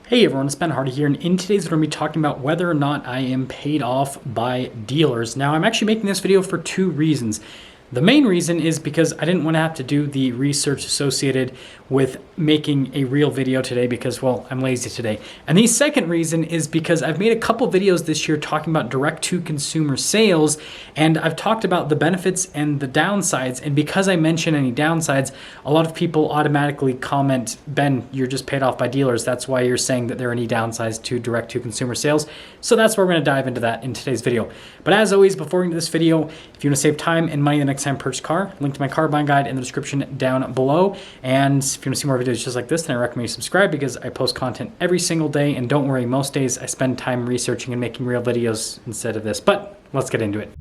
Hey everyone, it's Ben Hardy here, and in today's video, we're going to be talking about whether or not I am paid off by dealers. Now, I'm actually making this video for two reasons. The main reason is because I didn't want to have to do the research associated with making a real video today because, well, I'm lazy today. And the second reason is because I've made a couple videos this year talking about direct-to-consumer sales, and I've talked about the benefits and the downsides. And because I mention any downsides, a lot of people automatically comment, Ben, you're just paid off by dealers. That's why you're saying that there are any downsides to direct-to-consumer sales. So that's where we're going to dive into that in today's video. But as always, before we get into this video, if you want to save time and money the next time purchase a car, link to my car buying guide in the description down below. And if you want to see more videos just like this, then I recommend you subscribe because I post content every single day. And don't worry, most days I spend time researching and making real videos instead of this. But let's get into it.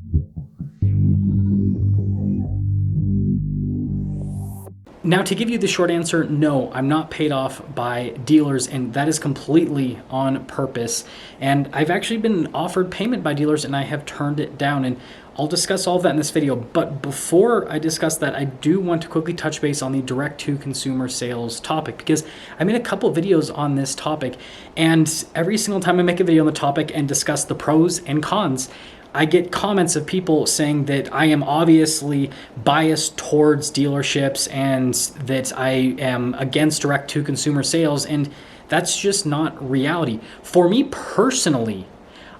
Now, to give you the short answer, no, I'm not paid off by dealers, and that is completely on purpose. And I've actually been offered payment by dealers, and I have turned it down. And I'll discuss all of that in this video. But before I discuss that, I do want to quickly touch base on the direct-to-consumer sales topic, because I made a couple videos on this topic, and every single time I make a video on the topic and discuss the pros and cons, I get comments of people saying that I am obviously biased towards dealerships and that I am against direct-to-consumer sales, and that's just not reality. For me personally,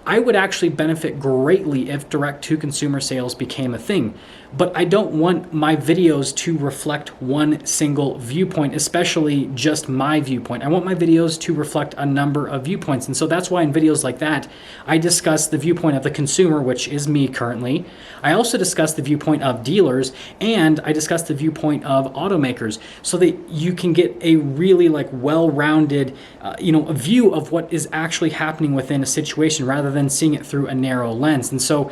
I would actually benefit greatly if direct-to-consumer sales became a thing. But I don't want my videos to reflect one single viewpoint, especially just my viewpoint. I want my videos to reflect a number of viewpoints. And so that's why in videos like that, I discuss the viewpoint of the consumer, which is me currently. I also discuss the viewpoint of dealers, and I discuss the viewpoint of automakers, so that you can get a really well-rounded a view of what is actually happening within a situation rather than seeing it through a narrow lens. And so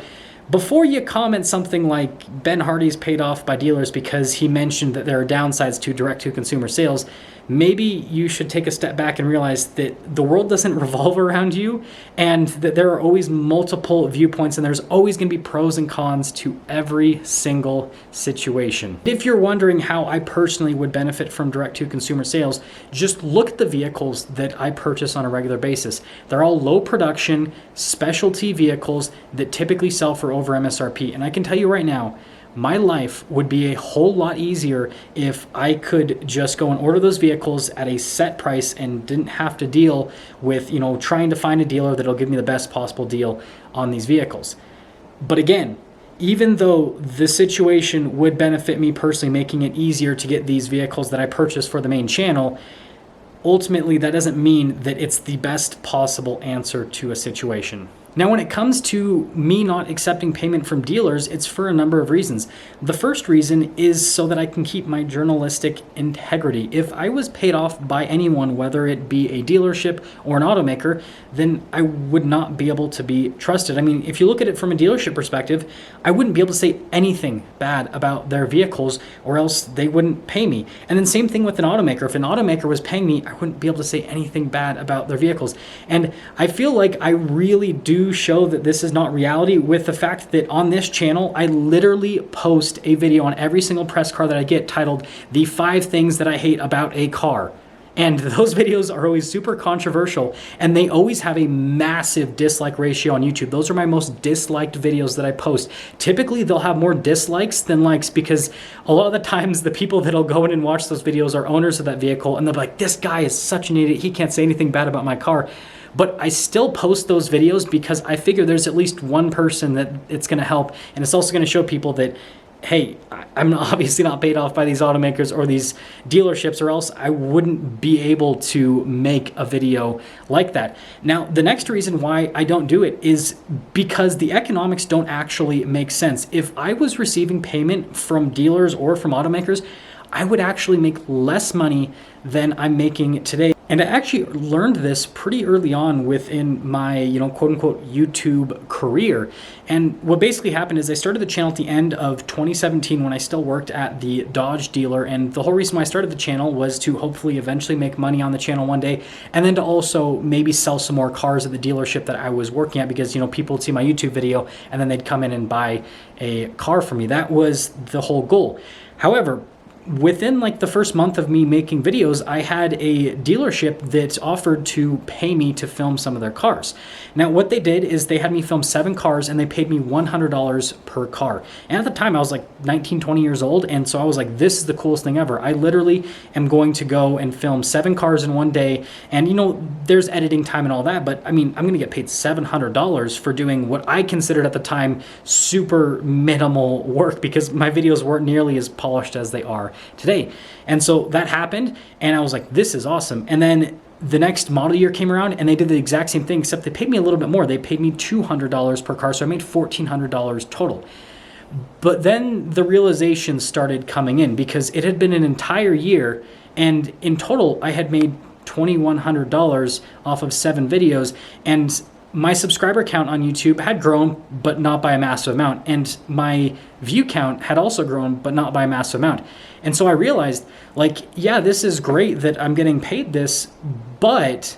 before you comment something like Ben Hardy's paid off by dealers because he mentioned that there are downsides to direct-to-consumer sales, maybe you should take a step back and realize that the world doesn't revolve around you, and that there are always multiple viewpoints, and there's always going to be pros and cons to every single situation. If you're wondering how I personally would benefit from direct-to-consumer sales, just look at the vehicles that I purchase on a regular basis. They're all low production, specialty vehicles that typically sell for over MSRP. And I can tell you right now, my life would be a whole lot easier if I could just go and order those vehicles at a set price and didn't have to deal with, trying to find a dealer that'll give me the best possible deal on these vehicles. But again, even though the situation would benefit me personally, making it easier to get these vehicles that I purchase for the main channel, ultimately that doesn't mean that it's the best possible answer to a situation. Now, when it comes to me not accepting payment from dealers, it's for a number of reasons. The first reason is so that I can keep my journalistic integrity. If I was paid off by anyone, whether it be a dealership or an automaker, then I would not be able to be trusted. I mean, if you look at it from a dealership perspective, I wouldn't be able to say anything bad about their vehicles, or else they wouldn't pay me. And then same thing with an automaker. If an automaker was paying me, I wouldn't be able to say anything bad about their vehicles. And I feel like I really do show that this is not reality with the fact that on this channel, I literally post a video on every single press car that I get titled "The 5 Things That I Hate About a Car." And those videos are always super controversial, and they always have a massive dislike ratio on YouTube. Those are my most disliked videos that I post. Typically, they'll have more dislikes than likes, because a lot of the times the people that'll go in and watch those videos are owners of that vehicle, and they'll be like, this guy is such an idiot, he can't say anything bad about my car. But I still post those videos because I figure there's at least one person that it's going to help, and it's also going to show people that, hey, I'm obviously not paid off by these automakers or these dealerships, or else I wouldn't be able to make a video like that. Now, the next reason why I don't do it is because the economics don't actually make sense. If I was receiving payment from dealers or from automakers, I would actually make less money than I'm making today. And I actually learned this pretty early on within my, quote-unquote YouTube career. And what basically happened is I started the channel at the end of 2017 when I still worked at the Dodge dealer. And the whole reason why I started the channel was to hopefully eventually make money on the channel one day, and then to also maybe sell some more cars at the dealership that I was working at, because, people would see my YouTube video and then they'd come in and buy a car for me. That was the whole goal. However, within like the first month of me making videos, I had a dealership that offered to pay me to film some of their cars. Now, what they did is they had me film 7 cars and they paid me $100 per car. And at the time I was like 19, 20 years old. And so I was like, this is the coolest thing ever. I literally am going to go and film 7 cars in one day. And you know, there's editing time and all that, but I mean, I'm going to get paid $700 for doing what I considered at the time super minimal work, because my videos weren't nearly as polished as they are today. And so that happened and I was like, this is awesome. And then the next model year came around and they did the exact same thing, except they paid me a little bit more. They paid me $200 per car. So I made $1,400 total. But then the realization started coming in, because it had been an entire year and in total I had made $2,100 off of 7 videos, and my subscriber count on YouTube had grown, but not by a massive amount. And my view count had also grown, but not by a massive amount. And so I realized, like, yeah, this is great that I'm getting paid this, but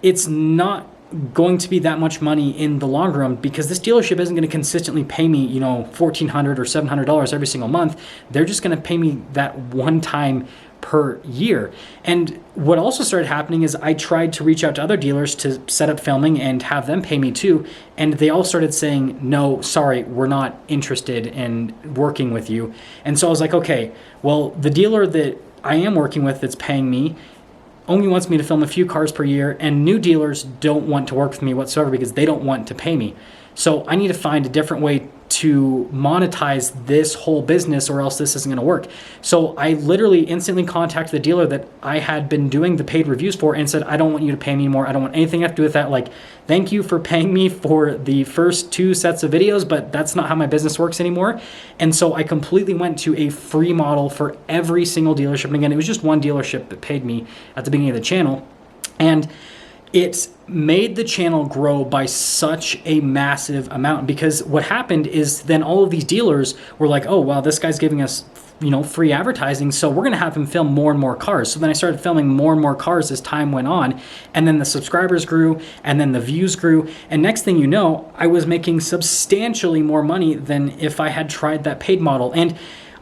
it's not going to be that much money in the long run, because this dealership isn't going to consistently pay me, you know, $1,400 or $700 every single month. They're just going to pay me that one time per year. And what also started happening is I tried to reach out to other dealers to set up filming and have them pay me too. And they all started saying, no, sorry, we're not interested in working with you. And so I was like, okay, well, the dealer that I am working with that's paying me only wants me to film a few cars per year, and new dealers don't want to work with me whatsoever because they don't want to pay me. So I need to find a different way to monetize this whole business, or else this isn't going to work. So I literally instantly contacted the dealer that I had been doing the paid reviews for and said, I don't want you to pay me anymore. I don't want anything to have to do with that. Like, thank you for paying me for the first 2 sets of videos, but that's not how my business works anymore. And so I completely went to a free model for every single dealership. And again, it was just one dealership that paid me at the beginning of the channel. And it made the channel grow by such a massive amount, because what happened is then all of these dealers were like, oh, wow, this guy's giving us, you know, free advertising, so we're going to have him film more and more cars. So then I started filming more and more cars as time went on, and then the subscribers grew, and then the views grew, and next thing you know, I was making substantially more money than if I had tried that paid model. And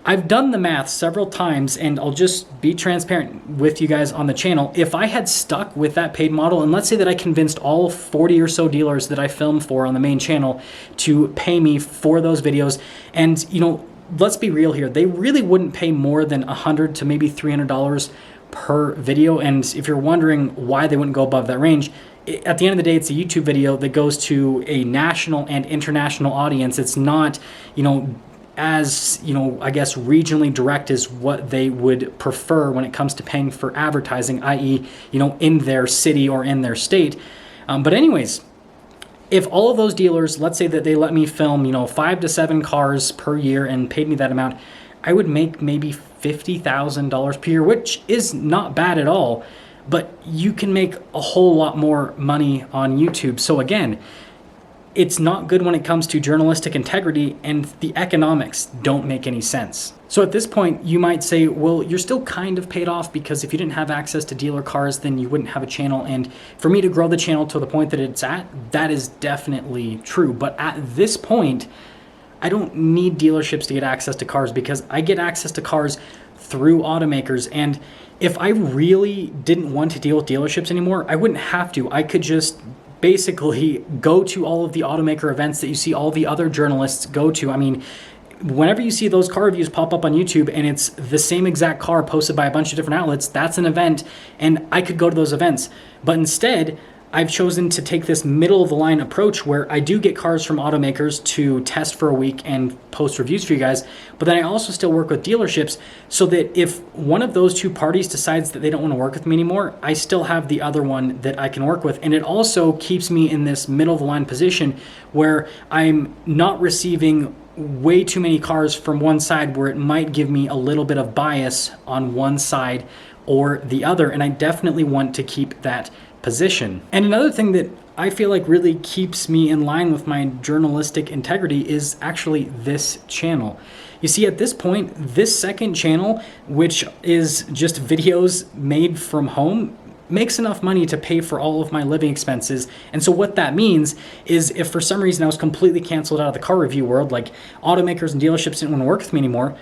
I've done the math several times, and I'll just be transparent with you guys on the channel. If I had stuck with that paid model, and let's say that I convinced all 40 or so dealers that I film for on the main channel to pay me for those videos, and you know, let's be real here, they really wouldn't pay more than $100 to maybe $300 per video. And if you're wondering why they wouldn't go above that range, at the end of the day, it's a YouTube video that goes to a national and international audience. It's not, you know, as, you know, I guess regionally direct is what they would prefer when it comes to paying for advertising, i.e., you know, in their city or in their state. But anyways, if all of those dealers, let's say that they let me film, you know, 5 to 7 cars per year and paid me that amount, I would make maybe $50,000 per year, which is not bad at all, but you can make a whole lot more money on YouTube. So again, it's not good when it comes to journalistic integrity, and the economics don't make any sense. So at this point, you might say, well, you're still kind of paid off, because if you didn't have access to dealer cars, then you wouldn't have a channel. And for me to grow the channel to the point that it's at, that is definitely true. But at this point, I don't need dealerships to get access to cars, because I get access to cars through automakers. And if I really didn't want to deal with dealerships anymore, I wouldn't have to. I could just basically go to all of the automaker events that you see all the other journalists go to. I mean, whenever you see those car reviews pop up on YouTube and it's the same exact car posted by a bunch of different outlets, that's an event, and I could go to those events. But instead, I've chosen to take this middle of the line approach where I do get cars from automakers to test for a week and post reviews for you guys, but then I also still work with dealerships, so that if one of those two parties decides that they don't want to work with me anymore, I still have the other one that I can work with. And it also keeps me in this middle of the line position where I'm not receiving way too many cars from one side, where it might give me a little bit of bias on one side or the other. And I definitely want to keep that position. And another thing that I feel like really keeps me in line with my journalistic integrity is actually this channel. You see, at this point, this second channel, which is just videos made from home, makes enough money to pay for all of my living expenses. And so what that means is, if for some reason I was completely canceled out of the car review world, like automakers and dealerships didn't want to work with me anymore,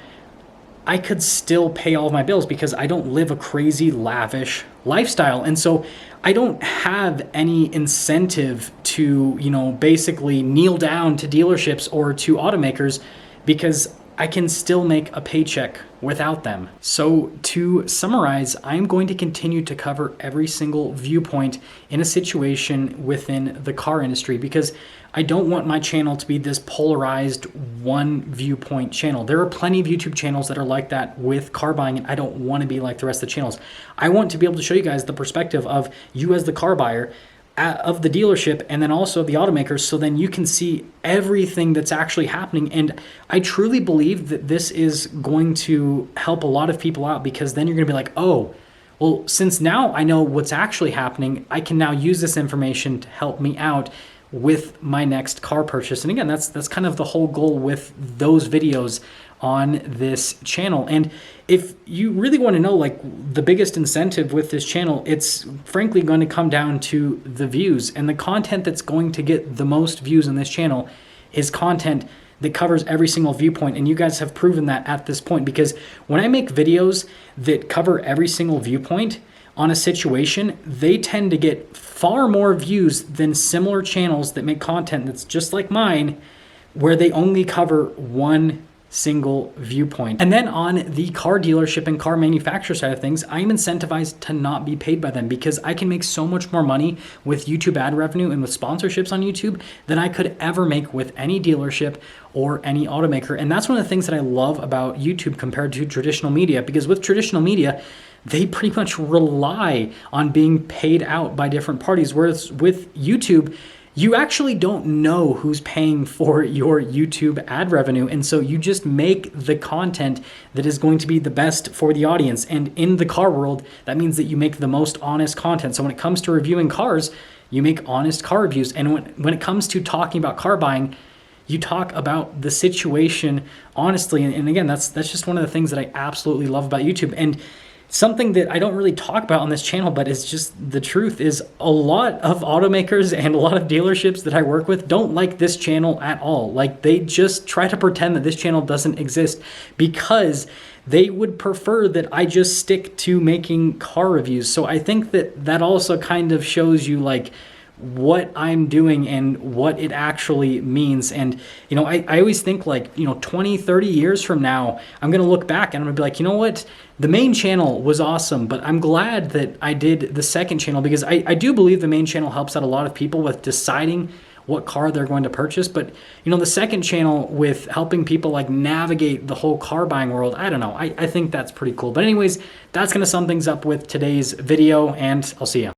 I could still pay all of my bills because I don't live a crazy lavish lifestyle. And so I don't have any incentive to, basically kneel down to dealerships or to automakers because I can still make a paycheck without them. So to summarize, I'm going to continue to cover every single viewpoint in a situation within the car industry because I don't want my channel to be this polarized one viewpoint channel. There are plenty of YouTube channels that are like that with car buying, and I don't want to be like the rest of the channels. I want to be able to show you guys the perspective of you as the car buyer, of the dealership, and then also the automakers, so then you can see everything that's actually happening. And I truly believe that this is going to help a lot of people out because then you're going to be like, oh, well, since now I know what's actually happening, I can now use this information to help me out with my next car purchase. And again, that's kind of the whole goal with those videos on this channel. And if you really want to know like the biggest incentive with this channel, it's frankly going to come down to the views, and the content that's going to get the most views on this channel is content that covers every single viewpoint. And you guys have proven that at this point, because when I make videos that cover every single viewpoint on a situation, they tend to get far more views than similar channels that make content that's just like mine, where they only cover one single viewpoint. And then on the car dealership and car manufacturer side of things, I'm incentivized to not be paid by them because I can make so much more money with YouTube ad revenue and with sponsorships on YouTube than I could ever make with any dealership or any automaker. And that's one of the things that I love about YouTube compared to traditional media, because with traditional media, they pretty much rely on being paid out by different parties, whereas with YouTube, you actually don't know who's paying for your YouTube ad revenue. And so you just make the content that is going to be the best for the audience. And in the car world, that means that you make the most honest content. So when it comes to reviewing cars, you make honest car reviews. And when it comes to talking about car buying, you talk about the situation honestly. And again, that's just one of the things that I absolutely love about YouTube. And something that I don't really talk about on this channel, but it's just the truth, is a lot of automakers and a lot of dealerships that I work with don't like this channel at all. Like, they just try to pretend that this channel doesn't exist because they would prefer that I just stick to making car reviews. So I think that also kind of shows you like what I'm doing and what it actually means. And, I always think like, 20, 30 years from now, I'm going to look back and I'm going to be like, you know what? The main channel was awesome, but I'm glad that I did the second channel because I do believe the main channel helps out a lot of people with deciding what car they're going to purchase. But, the second channel with helping people like navigate the whole car buying world, I don't know. I think that's pretty cool. But anyways, that's going to sum things up with today's video, and I'll see you.